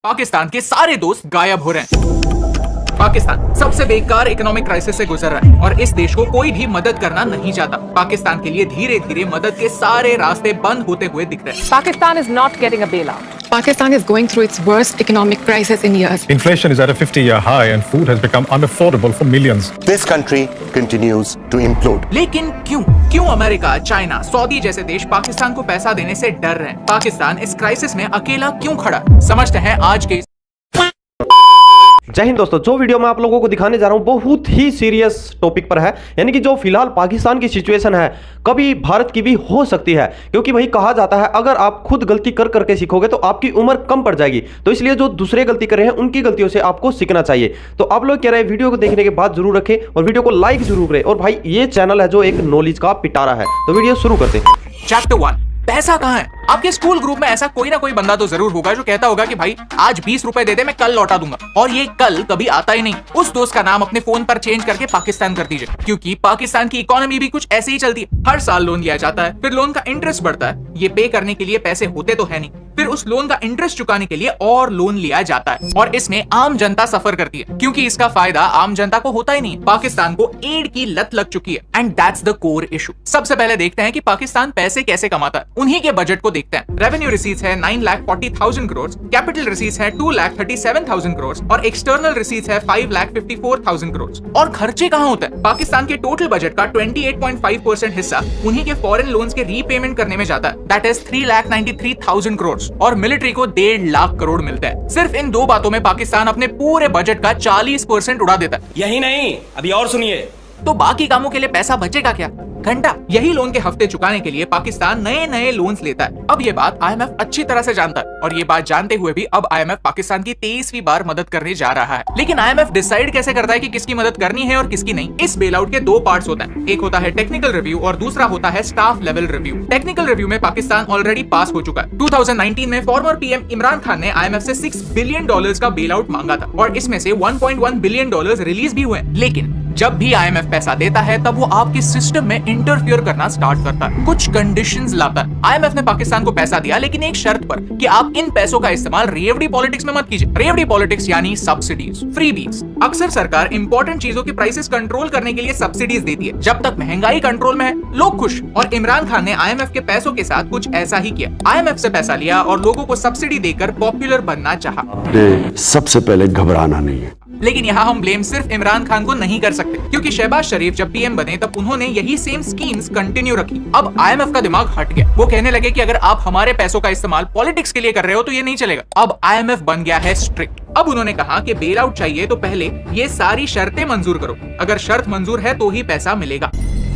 पाकिस्तान के सारे दोस्त गायब हो रहे हैं। पाकिस्तान सबसे बेकार इकोनॉमिक क्राइसिस से गुजर रहा है और इस देश को कोई भी मदद करना नहीं चाहता। पाकिस्तान के लिए धीरे धीरे मदद के सारे रास्ते बंद होते हुए दिख रहे हैं। Pakistan is not getting a bailout. Pakistan is going through its worst economic crisis in years. Inflation is at a 50-year high and food has become unaffordable for millions. This country continues to implode. लेकिन क्यों America, China, Saudi जैसे देश पाकिस्तान को पैसा देने से डर रहे हैं? पाकिस्तान इस क्राइसिस में अकेला क्यों खड़ा? समझते हैं आज के जय हिंद दोस्तों। जो वीडियो मैं आप लोगों को दिखाने जा रहा हूं बहुत ही सीरियस टॉपिक पर है, यानी कि जो फिलहाल पाकिस्तान की सिचुएशन है कभी भारत की भी हो सकती है, क्योंकि भाई कहा जाता है अगर आप खुद गलती कर करके सीखोगे तो आपकी उम्र कम पड़ जाएगी। तो इसलिए जो दूसरे गलती कर रहे हैं उनकी गलतियों से आपको सीखना चाहिए। तो आप लोग कह रहे हैं वीडियो को देखने के बाद जरूर रखें और वीडियो को लाइक जरूर करें। और भाई ये चैनल है जो एक नॉलेज का पिटारा है। तो वीडियो शुरू करते हैं। चैप्टर 1, पैसा कहाँ है? आपके स्कूल ग्रुप में ऐसा कोई ना कोई बंदा तो जरूर होगा जो कहता होगा कि भाई आज 20 रुपए दे दे, मैं कल लौटा दूंगा। और ये कल कभी आता ही नहीं। उस दोस्त का नाम अपने फोन पर चेंज करके पाकिस्तान कर दीजिए, क्योंकि पाकिस्तान की इकोनॉमी भी कुछ ऐसे ही चलती है। हर साल लोन लिया जाता है, फिर लोन का इंटरेस्ट बढ़ता है। ये पे करने के लिए पैसे होते तो है नहीं, फिर उस लोन का इंटरेस्ट चुकाने के लिए और लोन लिया जाता है। और इसमें आम जनता सफर करती है, क्योंकि इसका फायदा आम जनता को होता ही नहीं। पाकिस्तान को एड की लत लग चुकी है and that's the core issue. सबसे पहले देखते हैं कि पाकिस्तान पैसे कैसे कमाता है। उन्हीं के बजट को देखते हैं। रेवेन्यू रिसीट्स है 9,40,000 करोड़, कैपिटल रिसीट्स है 2,37,000 करोड़ और एक्सटर्नल रिसीट्स है 5,54,000 करोड़। और खर्चे कहाँ होते हैं? पाकिस्तान के टोटल बजट का 28.5% हिस्सा उन्हीं के फॉरेन लोन्स के रीपेमेंट करने में जाता है, दैट इज 3,93,000 करोड़। और मिलिट्री को 1.5 लाख करोड़ मिलता है। सिर्फ इन दो बातों में पाकिस्तान अपने पूरे बजट का 40% उड़ा देता है। यही नहीं, अभी और सुनिए। तो बाकी कामों के लिए पैसा बचेगा क्या? घंटा। यही लोन के हफ्ते चुकाने के लिए पाकिस्तान नए नए लोन्स लेता है। अब ये बात IMF अच्छी तरह से जानता है और ये बात जानते हुए भी अब IMF पाकिस्तान की 23वीं बार मदद करने जा रहा है। लेकिन IMF डिसाइड कैसे करता है कि किसकी मदद करनी है और किसकी नहीं? इस बेल आउट के दो पार्ट्स होते हैं। एक होता है टेक्निकल रिव्यू और दूसरा होता है staff level review. Technical review में पाकिस्तान ऑलरेडी पास हो चुका है। 2019 में फॉर्मर PM इमरान खान ने IMF से $6 बिलियन का बेल आउट मांगा था और इसमें से $1.1 बिलियन रिलीज भी हुए। लेकिन जब भी IMF पैसा देता है तब वो आपके सिस्टम में इंटरफियर करना स्टार्ट करता है, कुछ कंडीशंस लाता है। IMF ने पाकिस्तान को पैसा दिया, लेकिन एक शर्त पर कि आप इन पैसों का इस्तेमाल रेवड़ी पॉलिटिक्स में मत कीजिए। रेवड़ी पॉलिटिक्स यानी सब्सिडीज, फ्रीबीज। अक्सर सरकार इंपॉर्टेंट चीजों के प्राइसेस कंट्रोल करने के लिए सब्सिडीज देती है। जब तक महंगाई कंट्रोल में है लोग खुश। और इमरान खान ने IMF के पैसों के साथ कुछ ऐसा ही किया। IMF से पैसा लिया और लोगों को सब्सिडी देकर पॉपुलर बनना चाहा। सबसे पहले घबराना नहीं है। लेकिन यहाँ हम ब्लेम सिर्फ इमरान खान को नहीं कर सकते, क्योंकि शहबाज शरीफ जब PM बने तब उन्होंने यही सेम स्कीम्स कंटिन्यू रखी। अब IMF का दिमाग हट गया। वो कहने लगे कि अगर आप हमारे पैसों का इस्तेमाल पॉलिटिक्स के लिए कर रहे हो तो ये नहीं चलेगा। अब IMF बन गया है स्ट्रिक्ट। अब उन्होंने कहा कि बेल आउट चाहिए तो पहले ये सारी शर्तें मंजूर करो। अगर शर्त मंजूर है तो ही पैसा मिलेगा।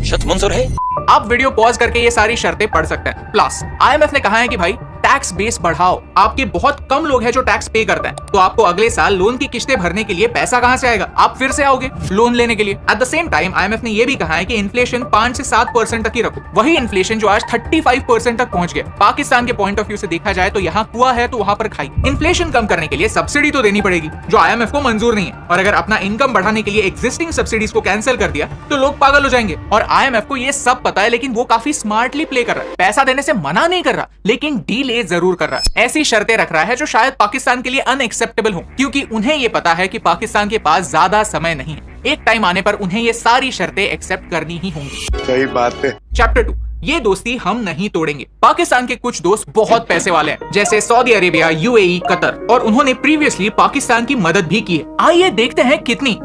शर्त मंजूर है? आप वीडियो पॉज करके ये सारी शर्तें पढ़ सकते हैं। प्लस IMF ने कहा है कि भाई टैक्स बेस बढ़ाओ। आपके बहुत कम लोग हैं जो टैक्स पे करते हैं, तो आपको अगले साल लोन की किस्तें भरने के लिए पैसा कहां से आएगा? आप फिर से आओगे लोन लेने के लिए। At the same time IMF ने यह भी कहा है कि इन्फ्लेशन 5 से 7% तक ही रखो। वही इन्फ्लेशन जो आज 35% तक पहुंच गया। पाकिस्तान के पॉइंट ऑफ व्यू से देखा जाए तो यहाँ कुआ है तो वहां पर खाई। इन्फ्लेशन कम करने के लिए सब्सिडी तो देनी पड़ेगी, जो IMF को मंजूर नहीं है। और अगर अपना इनकम बढ़ाने के लिए एग्जिस्टिंग सब्सिडीज को कैंसिल कर दिया तो लोग पागल हो जाएंगे। और IMF को ये सब पता है, लेकिन वो काफी स्मार्टली प्ले कर रहा है। पैसा देने से मना नहीं कर रहा, लेकिन डीले जरूर कर रहा है। ऐसी शर्तें रख रहा है जो शायद पाकिस्तान के लिए अनएक्सेप्टेबल हो, क्योंकि उन्हें ये पता है कि पाकिस्तान के पास ज्यादा समय नहीं है। एक टाइम आने पर उन्हें ये सारी शर्तें एक्सेप्ट करनी ही होंगी। सही बात है। चैप्टर 2, ये दोस्ती हम नहीं तोड़ेंगे। पाकिस्तान के कुछ दोस्त बहुत पैसे वाले हैं, जैसे सऊदी अरेबिया, UAE, कतर, और उन्होंने प्रीवियसली पाकिस्तान की मदद भी की है। आइए देखते हैं कितनी,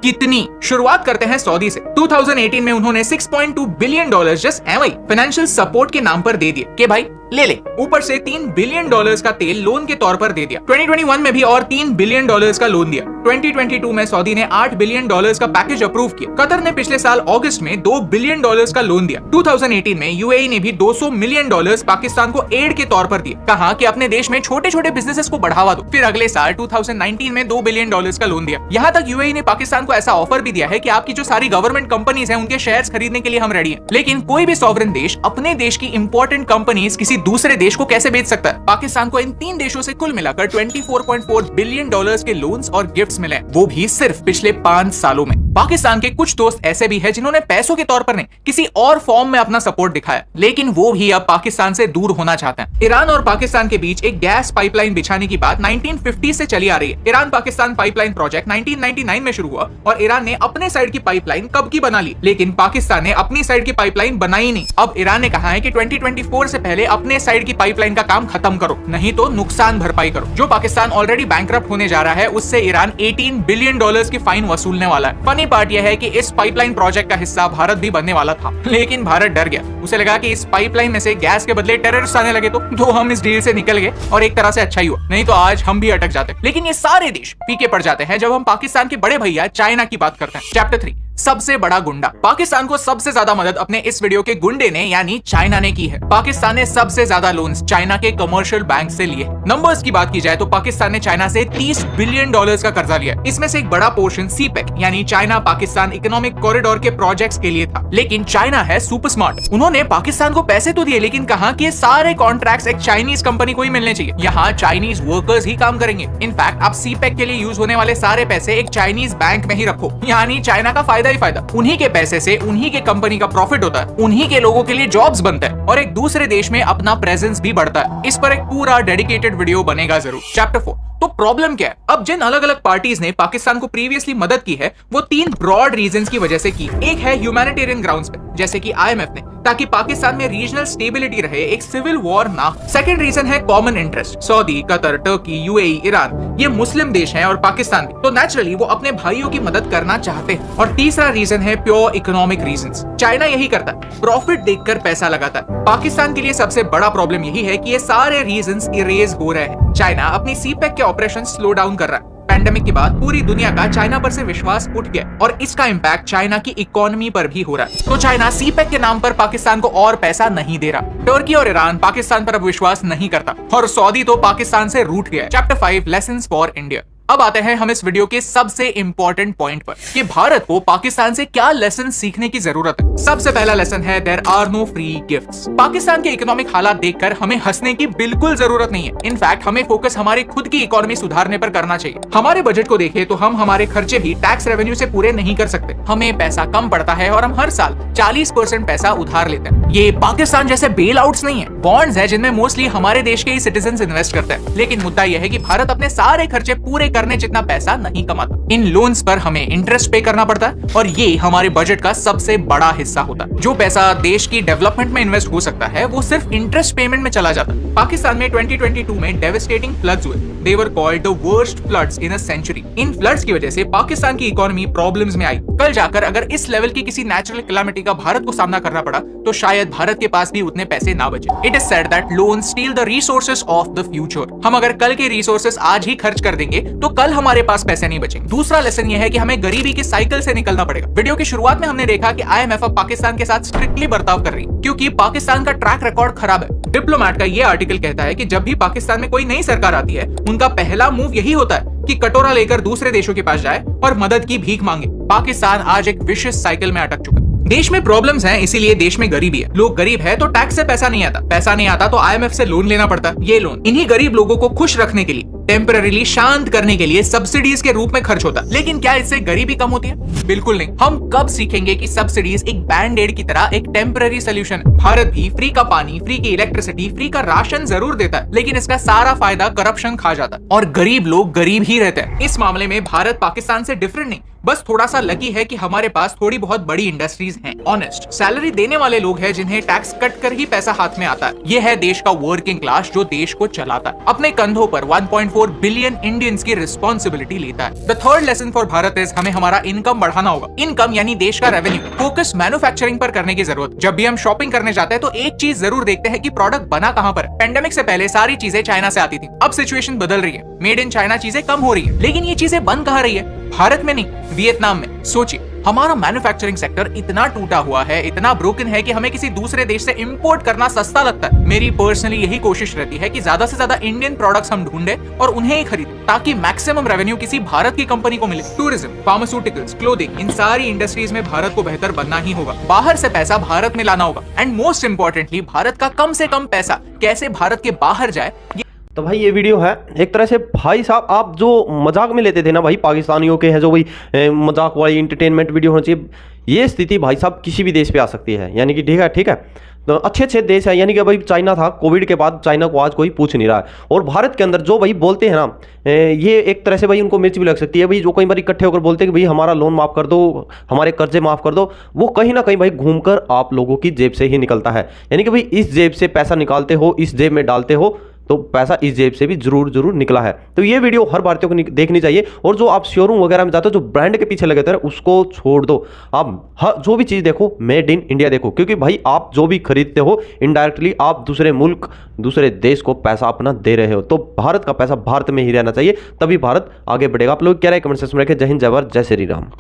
कितनी। शुरुआत करते हैं सऊदी से। 2018 में उन्होंने $6.2 बिलियन जस्ट एवं फाइनेंशियल सपोर्ट के नाम पर दे दिए कि भाई ले। ऊपर से $3 बिलियन का तेल लोन के तौर पर दे दिया। 2021 में भी और $3 बिलियन का लोन दिया। 2022 में सऊदी ने $8 बिलियन का पैकेज अप्रूव किया। कतर ने पिछले साल अगस्त में $2 बिलियन का लोन दिया। 2018 में UAE ने भी $200 मिलियन पाकिस्तान को एड के तौर पर दिए। कहा कि अपने देश में छोटे छोटे बिजनेसेस को बढ़ावा दो। फिर अगले साल 2019 में $2 बिलियन का लोन दिया। यहाँ तक UAE ने पाकिस्तान को ऐसा ऑफर भी दिया है कि आपकी जो सारी गवर्नमेंट कंपनीज हैं उनके शेयर्स खरीदने के लिए हम रेडी हैं। लेकिन कोई भी सॉवरेन देश अपने देश की इंपॉर्टेंट कंपनीज किसी दूसरे देश को कैसे बेच सकता है? पाकिस्तान को इन 3 देशों से कुल मिलाकर $24.4 बिलियन के लोन्स और गिफ्ट्स मिले, वो भी सिर्फ पिछले 5 सालों में। पाकिस्तान के कुछ दोस्त ऐसे भी हैं जिन्होंने पैसों के तौर पर नहीं किसी और फॉर्म में अपना सपोर्ट दिखाया, लेकिन वो भी अब पाकिस्तान से दूर होना चाहते हैं। ईरान और पाकिस्तान के बीच एक गैस पाइपलाइन बिछाने की बात 1950 से चली आ रही है। ईरान पाकिस्तान पाइपलाइन प्रोजेक्ट 1999 में शुरू हुआ और ईरान ने अपने साइड की पाइपलाइन कब की बना ली, लेकिन पाकिस्तान ने अपनी साइड की पाइपलाइन बनाई नहीं। अब ईरान ने कहा है कि 2024 से पहले अपने साइड की पाइपलाइन का काम खत्म करो, नहीं तो नुकसान भरपाई करो। जो पाकिस्तान ऑलरेडी बैंकरप्ट होने जा रहा है, उससे ईरान $18 बिलियन की फाइन वसूलने वाला है। फनी पार्ट यह है कि इस पाइपलाइन प्रोजेक्ट का हिस्सा भारत भी बनने वाला था, लेकिन भारत डर गया। उसे लगा कि इस पाइपलाइन में से गैस के बदले टेररिस्ट आने लगे तो हम इस डील से निकल गए और एक तरह से अच्छा ही हुआ, नहीं तो आज हम भी अटक जाते। लेकिन ये सारे देश फीके पड़ जाते हैं जब हम पाकिस्तान के बड़े भैया चाइना की बात करते हैं। चैप्टर 3, सबसे बड़ा गुंडा। पाकिस्तान को सबसे ज्यादा मदद अपने इस वीडियो के गुंडे ने यानी चाइना ने की है। पाकिस्तान ने सबसे ज्यादा लोन्स चाइना के कमर्शियल बैंक से लिए। नंबर्स की बात की जाए तो पाकिस्तान ने चाइना से $30 बिलियन का कर्जा लिया। इसमें से एक बड़ा पोर्शन सीपेक यानी चाइना पाकिस्तान इकोनॉमिक कॉरिडोर के प्रोजेक्ट्स के लिए था। लेकिन चाइना है सुपर स्मार्ट, उन्होंने पाकिस्तान को पैसे तो दिए, लेकिन कहा कि सारे कॉन्ट्रैक्ट्स एक चाइनीज कंपनी को ही मिलने चाहिए, यहाँ चाइनीज वर्कर्स ही काम करेंगे। इनफैक्ट आप सीपेक के लिए यूज होने वाले सारे पैसे एक चाइनीज बैंक में ही रखो, यानी चाइना का फायदा ही फायदा। उन्हीं के पैसे से उन्हीं के कंपनी का प्रॉफिट होता है, उन्हीं के लोगों के लिए जॉब्स बनते हैं और एक दूसरे देश में अपना प्रेजेंस भी बढ़ता है। इस पर एक पूरा डेडिकेटेड वीडियो बनेगा जरूर। चैप्टर 4, तो प्रॉब्लम क्या है? अब जिन अलग अलग पार्टीज ने पाकिस्तान को प्रीवियसली मदद की है, वो 3 ब्रॉड रीजंस की वजह से की। एक है ह्यूमैनिटेरियन ग्राउंड्स पे, जैसे कि IMF ने, ताकि पाकिस्तान में रीजनल स्टेबिलिटी रहे, एक सिविल वॉर ना हो। सेकंड रीजन है common interest. Saudi, Qatar, Turkey, UAE, Iran, ये मुस्लिम देश हैं और पाकिस्तान भी, तो नेचुरली वो अपने भाइयों की मदद करना चाहते हैं। और तीसरा रीजन है प्योर इकोनॉमिक रीजंस। चाइना यही करता है, प्रॉफिट देखकर पैसा लगाता है। पाकिस्तान के लिए सबसे बड़ा प्रॉब्लम यही है कि ये सारे रीजंस इरेज हो रहे हैं। चाइना अपनी सीपेक के ऑपरेशन स्लो डाउन कर रहा है। पैंडेमिक के बाद पूरी दुनिया का चाइना पर से विश्वास उठ गया और इसका इम्पैक्ट चाइना की इकोनॉमी पर भी हो रहा है। तो चाइना सीपेक के नाम पर पाकिस्तान को और पैसा नहीं दे रहा। तुर्की और ईरान पाकिस्तान पर अब विश्वास नहीं करता और सऊदी तो पाकिस्तान से रूठ गया। Chapter 5, lessons for India. अब आते हैं हम इस वीडियो के सबसे इंपॉर्टेंट पॉइंट पर कि भारत को पाकिस्तान से क्या लेसन सीखने की जरूरत है। सबसे पहला लेसन है there are no free gifts. Pakistan के इकोनॉमिक हालात देखकर हमें हंसने की बिल्कुल जरूरत नहीं है। इनफैक्ट हमें फोकस हमारे खुद की इकोनॉमी सुधारने पर करना चाहिए। हमारे बजट को देखें तो हम हमारे खर्चे भी टैक्स रेवेन्यू से पूरे नहीं कर सकते। हमें पैसा कम पड़ता है और हम हर साल 40% पैसा उधार लेते हैं। ये पाकिस्तान जैसे बेल आउट्स नहीं है, बॉन्ड्स है जिनमें मोस्टली हमारे देश के ही सिटीजन इन्वेस्ट करते हैं। लेकिन मुद्दा यह है कि भारत अपने सारे खर्चे पूरे करने जितना पैसा नहीं कमाता। इन लोन्स पर हमें इंटरेस्ट पे करना पड़ता है और ये हमारे बजट का सबसे बड़ा हिस्सा होता है। जो पैसा देश की डेवलपमेंट में इन्वेस्ट हो सकता है वो सिर्फ इंटरेस्ट पेमेंट में चला जाता है। पाकिस्तान में 2022 में डेवास्टेटिंग फ्लड्स हुए। They were called the worst floods in a century. In floods की वजह से पाकिस्तान की इकोनॉमी प्रॉब्लम्स में आई। कल जाकर अगर इस लेवल की किसी नेचुरल कैलामिटी का भारत को सामना करना पड़ा तो शायद भारत के पास भी उतने पैसे ना बचे। It is said that loans steal the resources of the future. हम अगर कल के रिसोर्सेस आज ही खर्च कर देंगे तो कल हमारे पास पैसे नहीं बचेंगे। दूसरा लेसन यह है कि हमें गरीबी के साइकिल से निकलना पड़ेगा। वीडियो की शुरुआत में हमने देखा कि IMF अब पाकिस्तान के साथ स्ट्रिक्टली बर्ताव कर रही है क्योंकि पाकिस्तान का ट्रैक रिकॉर्ड खराब है। डिप्लोमैट का यह आर्टिकल कहता है कि जब भी पाकिस्तान में कोई नई सरकार आती है उनका पहला मूव यही होता है कि कटोरा लेकर दूसरे देशों के पास जाए और मदद की भीख मांगे। पाकिस्तान आज एक विशियस साइकिल में अटक चुका है। देश में प्रॉब्लम्स हैं, इसीलिए देश में गरीबी है। लोग गरीब है तो टैक्स से पैसा नहीं आता, पैसा नहीं आता तो IMF से लोन लेना पड़ता है। ये लोन इन्हीं गरीब लोगों को खुश रखने के लिए, टेम्पररीली शांत करने के लिए सब्सिडीज के रूप में खर्च होता है। लेकिन क्या इससे गरीबी कम होती है? बिल्कुल नहीं। हम कब सीखेंगे कि सब्सिडीज एक बैंड एड की तरह एक टेम्पररी सोल्यूशन है। भारत भी फ्री का पानी, फ्री की इलेक्ट्रिसिटी, फ्री का राशन जरूर देता है, लेकिन इसका सारा फायदा करप्शन खा जाता है और गरीब लोग गरीब ही रहते हैं। इस मामले में भारत पाकिस्तान से डिफरेंट नहीं, बस थोड़ा सा लकी है कि हमारे पास थोड़ी बहुत बड़ी इंडस्ट्रीज हैं। ऑनेस्ट सैलरी देने वाले लोग हैं जिन्हें टैक्स कट कर ही पैसा हाथ में आता है। यह है देश का वर्किंग क्लास जो देश को चलाता है, अपने कंधों पर 1.4 बिलियन इंडियंस की रिस्पॉन्सिबिलिटी लेता है। The third lesson for Bharat is हमें हमारा इनकम बढ़ाना होगा। इनकम यानी देश का रेवेन्यू। फोकस मैन्युफैक्चरिंग पर करने की जरूरत। जब भी हम शॉपिंग करने जाते हैं तो एक चीज जरूर देखते हैं कि प्रोडक्ट बना कहां पर। पेंडेमिक से पहले सारी चीजें चाइना से आती थी, अब सिचुएशन बदल रही है, मेड इन चाइना चीजें कम हो रही है, लेकिन ये चीजें बन कहां रही है? भारत में नहीं, वियतनाम में। सोचिए, हमारा मैन्युफैक्चरिंग सेक्टर इतना टूटा हुआ है, इतना ब्रोकन है कि हमें किसी दूसरे देश से इंपोर्ट करना सस्ता लगता है। मेरी पर्सनली यही कोशिश रहती है कि ज्यादा से ज्यादा इंडियन प्रोडक्ट्स हम ढूंढे और उन्हें ही खरीदें ताकि मैक्सिमम रेवेन्यू किसी भारत की कंपनी को मिले। टूरिज्म, फार्मास्यूटिकल्स, क्लोथिंग, इन सारी इंडस्ट्रीज में भारत को बेहतर बनना ही होगा। बाहर से पैसा भारत में लाना होगा एंड मोस्ट इंपॉर्टेंटली भारत का कम से कम पैसा कैसे भारत के बाहर जाए तो भाई ये वीडियो है एक तरह से भाई साहब आप जो मजाक में लेते थे ना भाई पाकिस्तानियों के हैं जो भाई मजाक वाली इंटरटेनमेंट वीडियो होनी चाहिए, ये स्थिति भाई साहब किसी भी देश पे आ सकती है। यानी कि ठीक है तो अच्छे देश है, यानी कि भाई चाइना था, कोविड के बाद चाइना को आज कोई पूछ नहीं रहा है। और भारत के अंदर जो भाई बोलते हैं ना ये एक तरह से भाई उनको मिर्च भी लग सकती है भाई, जो कई बार इकट्ठे होकर बोलते हैं कि भाई हमारा लोन माफ़ कर दो, हमारे कर्जे माफ़ कर दो, वो कहीं ना कहीं भाई घूमकर आप लोगों की जेब से ही निकलता है। यानी कि भाई इस जेब से पैसा निकालते हो, इस जेब में डालते हो, तो पैसा इस जेब से भी जरूर निकला है। तो ये वीडियो हर भारतीय को देखनी चाहिए। और जो आप शोरूम वगैरह में जाते हो, जो ब्रांड के पीछे लगे थे उसको छोड़ दो, आप जो भी चीज़ देखो मेड इन इंडिया देखो, क्योंकि भाई आप जो भी खरीदते हो इनडायरेक्टली आप दूसरे मुल्क दूसरे देश को पैसा अपना दे रहे हो। तो भारत का पैसा भारत में ही रहना चाहिए, तभी भारत आगे बढ़ेगा। आप लोग क्या राय कमेंट सेक्शन में रखें। जय हिंद, जय भारत, जय श्री राम।